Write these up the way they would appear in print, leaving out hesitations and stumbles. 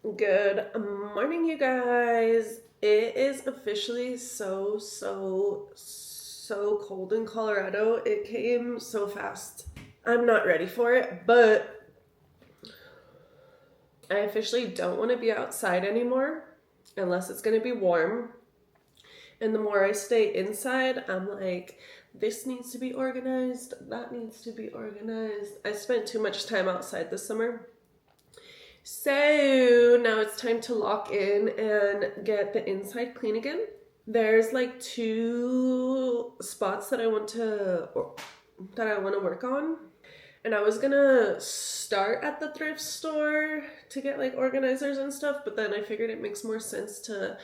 Good morning, you guys. It is officially so cold in Colorado. It came so fast. I'm not ready for it, but I officially don't want to be outside anymore unless it's going to be warm. And the more I stay inside, I'm like, this needs to be organized, that needs to be organized. I spent too much time outside this summer. So now it's time to lock in and get the inside clean again. There's like two spots that I want to work on. And I was gonna start at the thrift store to get like organizers and stuff, but then I figured it makes more sense to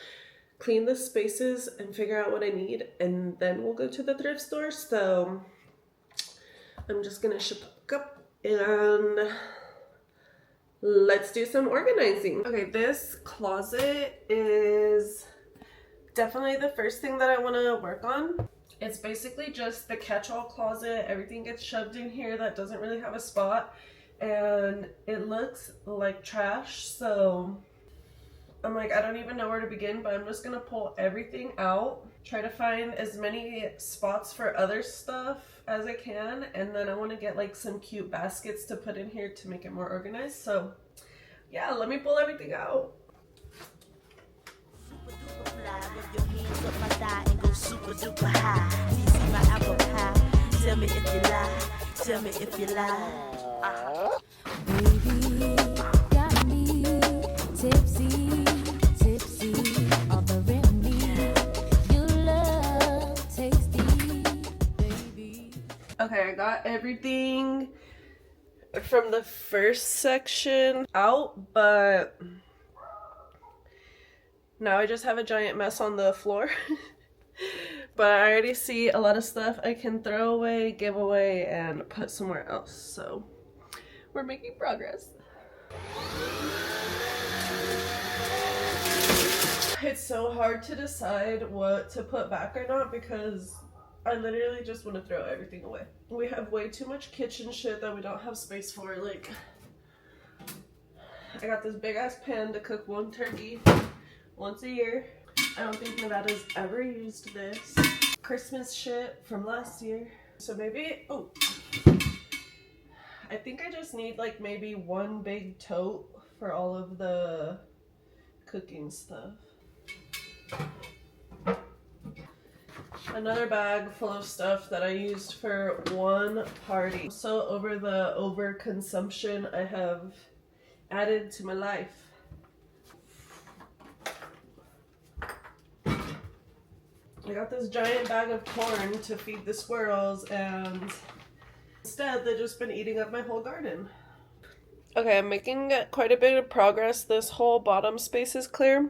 clean the spaces and figure out what I need, and then we'll go to the thrift store. So I'm just gonna ship up and let's do some organizing. Okay, this closet is definitely the first thing that I want to work on. It's basically just the catch-all closet. Everything gets shoved in here that doesn't really have a spot, and it looks like trash. So I'm like, I don't even know where to begin, but I'm just gonna pull everything out, try to find as many spots for other stuff as I can, and then I want to get like some cute baskets to put in here to make it more organized. So yeah, let me pull everything out. Tell me if you lie, tell me if you lie. Baby, got me tipsy, tipsy, of the remedy. Your love tasty, baby. Okay, I got everything from the first section out, but now I just have a giant mess on the floor. But I already see a lot of stuff I can throw away, give away, and put somewhere else. So we're making progress. It's so hard to decide what to put back or not because I literally just want to throw everything away. We have way too much kitchen shit that we don't have space for. Like, I got this big ass pan to cook one turkey once a year. I don't think Nevada's ever used this. Christmas shit from last year. So maybe, oh, I think I just need like maybe one big tote for all of the cooking stuff. Another bag full of stuff that I used for one party. So over the overconsumption I have added to my life. I got this giant bag of corn to feed the squirrels, and instead they've just been eating up my whole garden. Okay, I'm making quite a bit of progress. This whole bottom space is clear.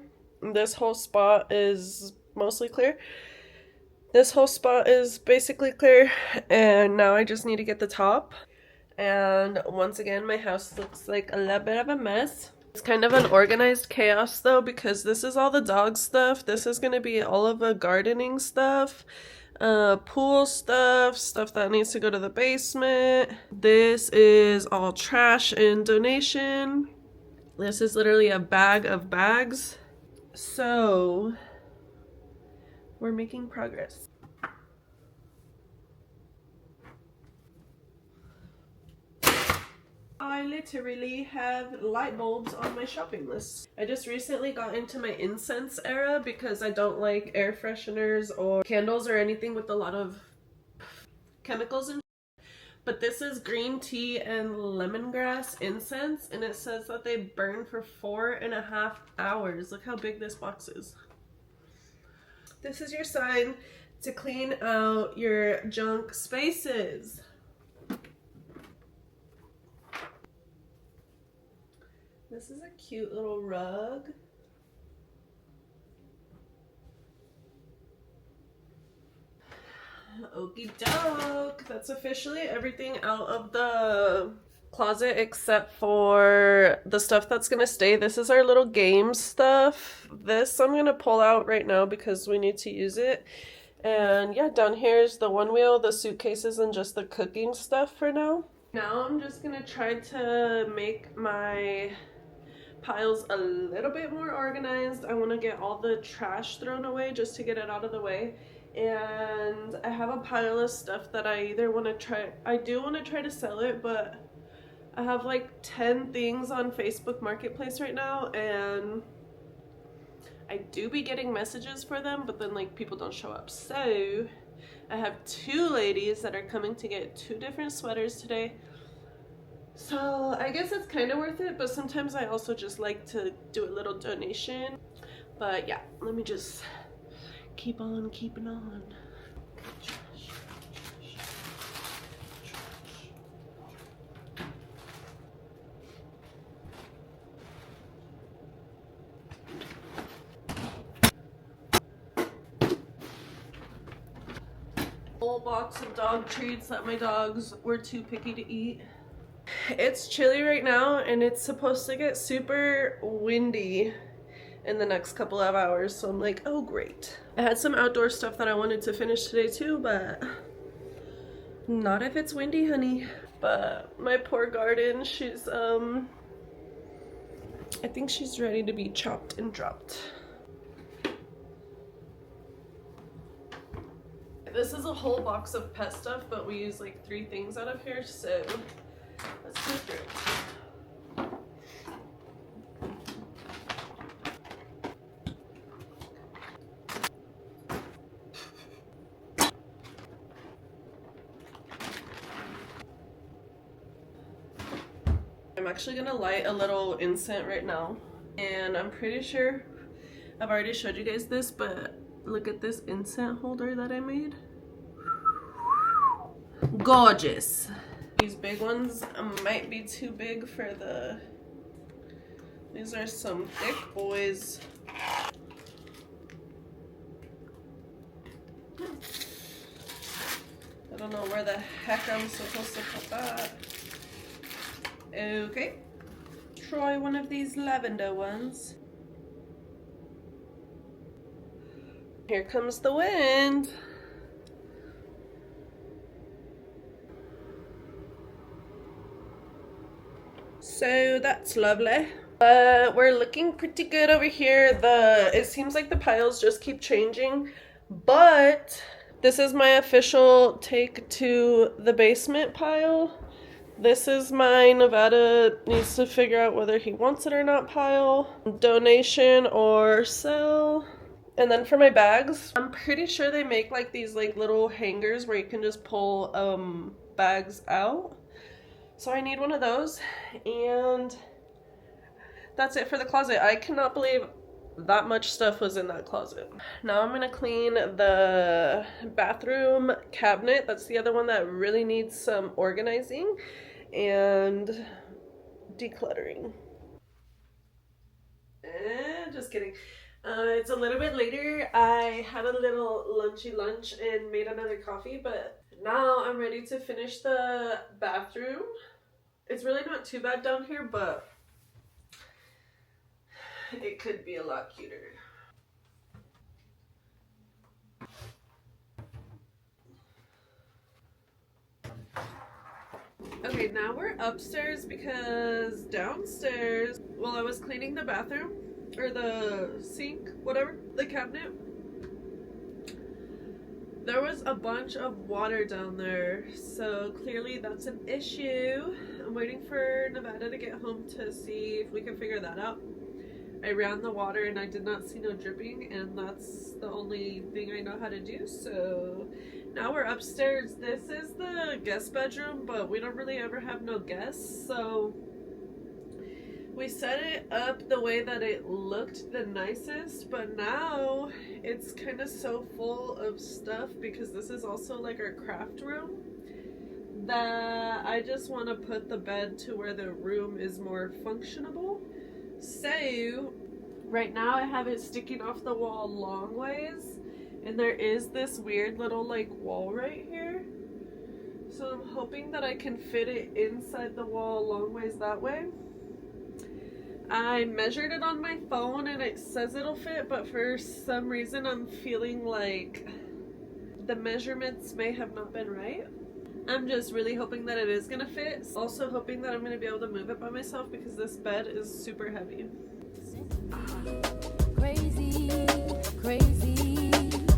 This whole spot is mostly clear. This whole spot is basically clear, and now I just need to get the top. And once again, my house looks like a little bit of a mess. It's kind of an organized chaos though, because this is all the dog stuff. This is going to be all of the gardening stuff, pool stuff, stuff that needs to go to the basement. This is all trash and donation. This is literally a bag of bags. So we're making progress. I literally have light bulbs on my shopping list. I just recently got into my incense era because I don't like air fresheners or candles or anything with a lot of chemicals in. But this is green tea and lemongrass incense, and it says that they burn for 4.5 hours. Look how big this box is. This is your sign to clean out your junk spaces. This is a cute little rug. Okie doke. That's officially everything out of the closet except for the stuff that's gonna stay. This is our little game stuff. This I'm gonna pull out right now because we need to use it. And yeah, down here is the one wheel, the suitcases, and just the cooking stuff for now. Now I'm just gonna try to make my piles a little bit more organized. I want to get all the trash thrown away just to get it out of the way. And I have a pile of stuff that I either want to try, I do want to try to sell it, but I have like 10 things on Facebook Marketplace right now, and I do be getting messages for them, but then like people don't show up. So I have 2 ladies that are coming to get 2 different sweaters today. So I guess it's kind of worth it, but sometimes I also just like to do a little donation. But yeah, let me just keep on keeping on. Whole box of dog treats that my dogs were too picky to eat. It's chilly right now, and it's supposed to get super windy in the next couple of hours, so I'm like, oh great. I had some outdoor stuff that I wanted to finish today too, but not if it's windy, honey. But my poor garden, she's I think she's ready to be chopped and dropped. This is a whole box of pet stuff, but we use like 3 things out of here, so let's go through. I'm actually gonna light a little incense right now, and I'm pretty sure I've already showed you guys this, but look at this incense holder that I made. Gorgeous. These big ones might be too big for the, these are some thick boys. I don't know where the heck I'm supposed to put that. Okay, try one of these lavender ones. Here comes the wind. So that's lovely. We're looking pretty good over here. It seems like the piles just keep changing, but this is my official take to the basement pile. This is my Nevada needs to figure out whether he wants it or not pile. Donation or sell. And then for my bags, I'm pretty sure they make like these like little hangers where you can just pull bags out. So I need one of those, and that's it for the closet. I cannot believe that much stuff was in that closet. Now I'm gonna clean the bathroom cabinet. That's the other one that really needs some organizing and decluttering. Just kidding. It's a little bit later. I had a little lunchy lunch and made another coffee, but now I'm ready to finish the bathroom. It's really not too bad down here, but it could be a lot cuter. Okay, now we're upstairs because downstairs, while I was cleaning the bathroom, or the sink, whatever, the cabinet, there was a bunch of water down there, so clearly that's an issue. I'm waiting for Nevada to get home to see if we can figure that out. I ran the water and I did not see no dripping, and that's the only thing I know how to do. So now we're upstairs. This is the guest bedroom, but we don't really ever have no guests, so we set it up the way that it looked the nicest, but now it's kind of so full of stuff because this is also like our craft room that I just want to put the bed to where the room is more functionable. So right now I have it sticking off the wall long ways, and there is this weird little like wall right here. So I'm hoping that I can fit it inside the wall long ways that way. I measured it on my phone and it says it'll fit, but for some reason I'm feeling like the measurements may have not been right. I'm just really hoping that it is gonna fit. Also hoping that I'm gonna be able to move it by myself because this bed is super heavy. Crazy, crazy,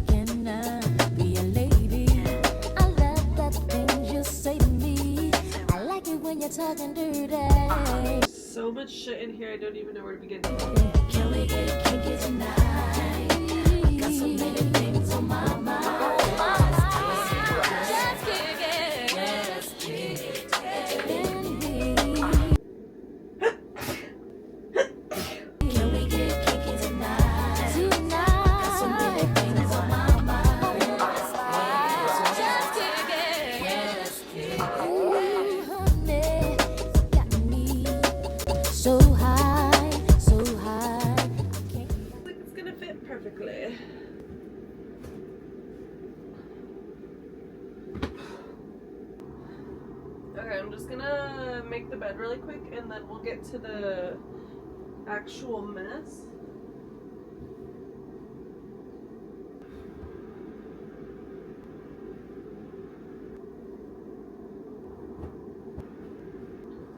can I be a lady? I love the things you say to me. I like it when you're talking dirty. So much shit in here, I don't even know where to begin. Can we get kinky tonight? Got so many things on my mind. Just kick it. Just kick it. Can we get kinky tonight? Got so many things on my mind. Just kick it. Ooh, honey, got me so high, so high. I can't. I think it's gonna fit perfectly. Okay, I'm just gonna make the bed really quick and then we'll get to the actual mess.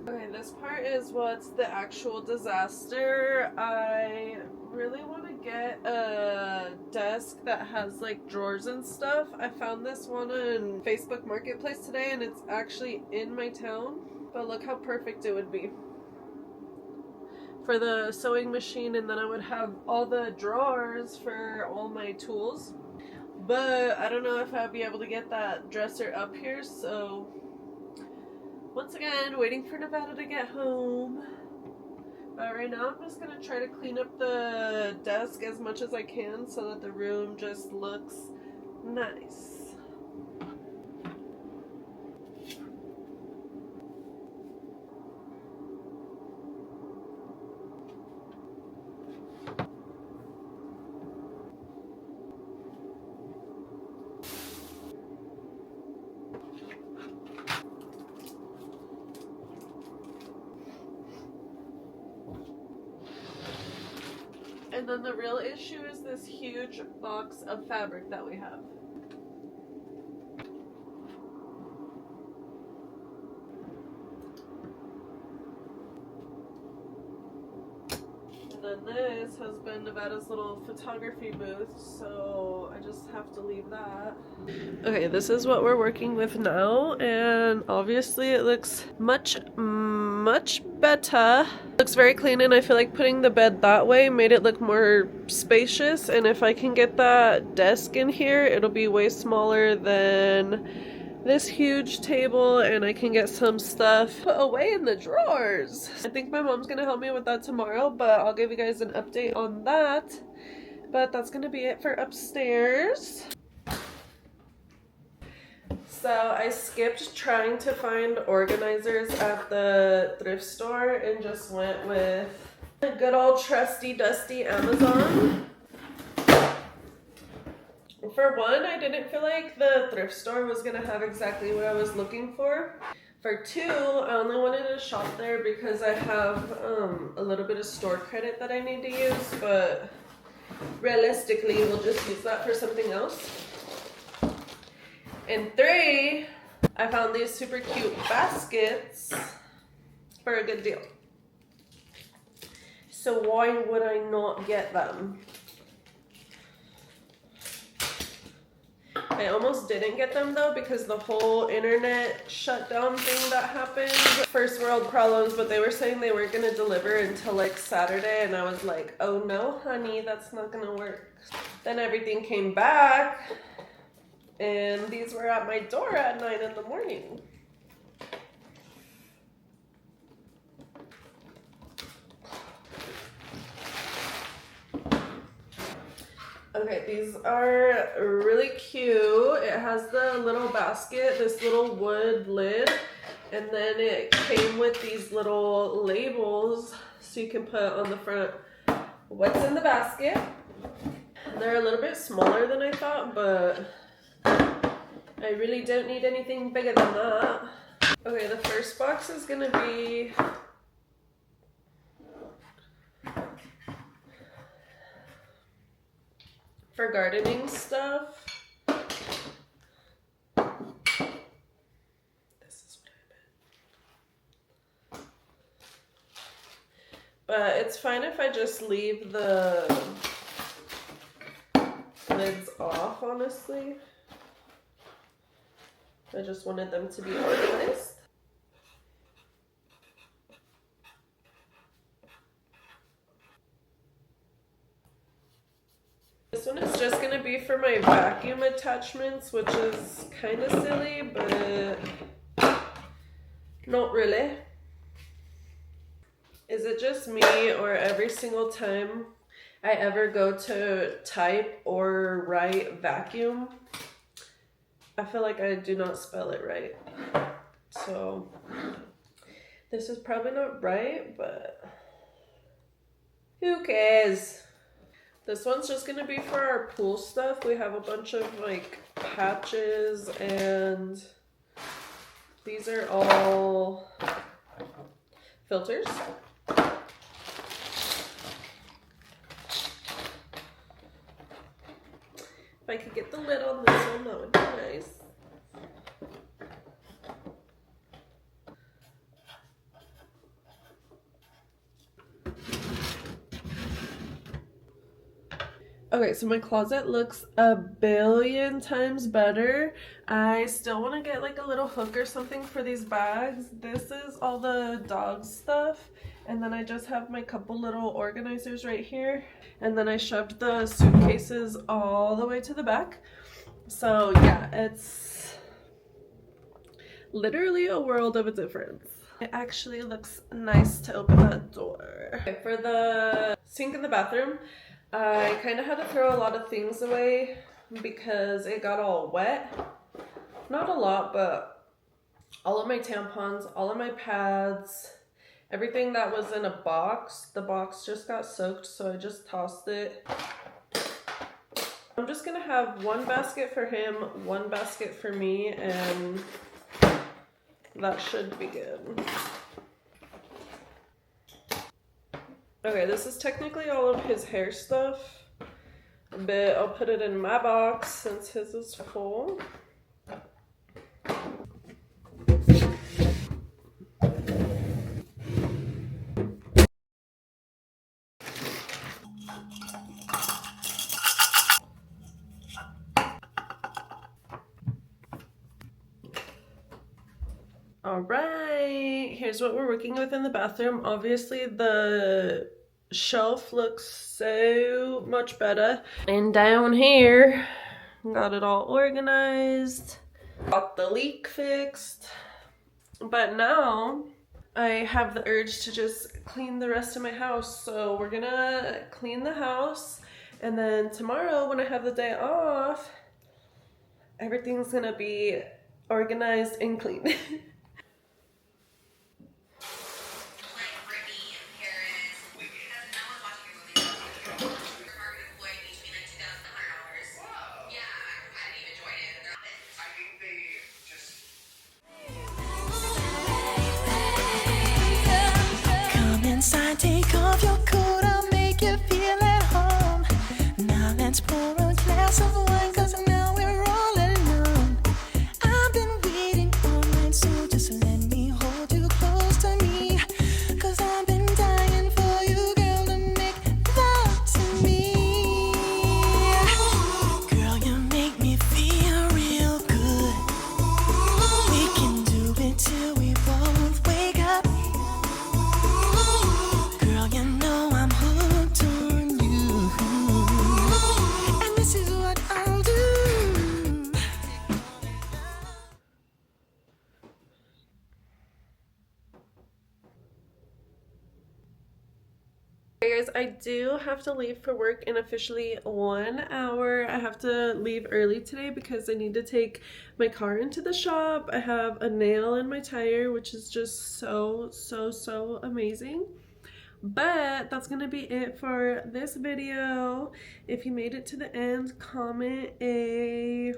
Okay, this part is what's the actual disaster. I really want to get a desk that has like drawers and stuff. I found this one on Facebook Marketplace today and it's actually in my town. But look how perfect it would be for the sewing machine, and then I would have all the drawers for all my tools. But I don't know if I'll be able to get that dresser up here, so once again, waiting for Nevada to get home. But right now I'm just going to try to clean up the desk as much as I can so that the room just looks nice. And then the real issue is this huge box of fabric that we have. And then this has been Nevada's little photography booth, so I just have to leave that. Okay, this is what we're working with now, and obviously it looks much better. Looks very clean, and I feel like putting the bed that way made it look more spacious, and if I can get that desk in here, it'll be way smaller than this huge table, and I can get some stuff put away in the drawers. I think my mom's gonna help me with that tomorrow, but I'll give you guys an update on that. But that's gonna be it for upstairs. So I skipped trying to find organizers at the thrift store and just went with a good old trusty dusty Amazon. For one, I didn't feel like the thrift store was gonna have exactly what I was looking for. For two, I only wanted to shop there because I have a little bit of store credit that I need to use, but realistically, we'll just use that for something else. And three, I found these super cute baskets for a good deal. So why would I not get them? I almost didn't get them though because the whole internet shutdown thing that happened. First world problems, but they were saying they weren't gonna deliver until like Saturday, and I was like, oh no honey, that's not gonna work. Then everything came back and these were at my door at 9 in the morning. Okay, these are really cute. It has the little basket, this little wood lid, and then it came with these little labels so you can put on the front what's in the basket. They're a little bit smaller than I thought, but I really don't need anything bigger than that. Okay, the first box is gonna be for gardening stuff. it's fine if I just leave the lids off, honestly. I just wanted them to be organized. This one is just gonna be for my vacuum attachments, which is kind of silly, but not really. Is it just me, or every single time I ever go to type or write vacuum, I feel like I do not spell it right? So this is probably not right, but who cares? This one's just gonna be for our pool stuff. We have a bunch of like patches, and these are all filters. If I could get the lid on this one, that would be nice. Okay, so my closet looks a billion times better. I still want to get like a little hook or something for these bags. This is all the dog stuff. And then I just have my couple little organizers right here. And then I shoved the suitcases all the way to the back. So yeah, it's literally a world of a difference. It actually looks nice to open that door. Okay, for the sink in the bathroom, I kind of had to throw a lot of things away because it got all wet. Not a lot, but all of my tampons, all of my pads, everything that was in a box, the box just got soaked, so I just tossed it. I'm just gonna have one basket for him, one basket for me, and that should be good. Okay, this is technically all of his hair stuff, but I'll put it in my box since his is full. All right, here's what we're working with in the bathroom. Obviously, the shelf looks so much better. And down here, got it all organized. Got the leak fixed. But now, I have the urge to just clean the rest of my house. So we're gonna clean the house. And then tomorrow, when I have the day off, everything's gonna be organized and clean. Take off your coat, I'll make you feel at home. Now let's pour a glass of wine, cause now we're all alone. I've been waiting all night, so just let me hold you close to me. Cause I've been dying for you, girl, to make love to me. Girl, you make me feel real good. We can do it till we both wake up. Hey guys, I do have to leave for work in officially 1 hour. I have to leave early today because I need to take my car into the shop. I have a nail in my tire, which is just so amazing. But that's gonna be it for this video. If you made it to the end, comment a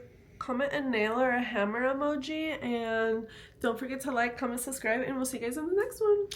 nail or a hammer emoji, and don't forget to like, comment, subscribe, and we'll see you guys in the next one.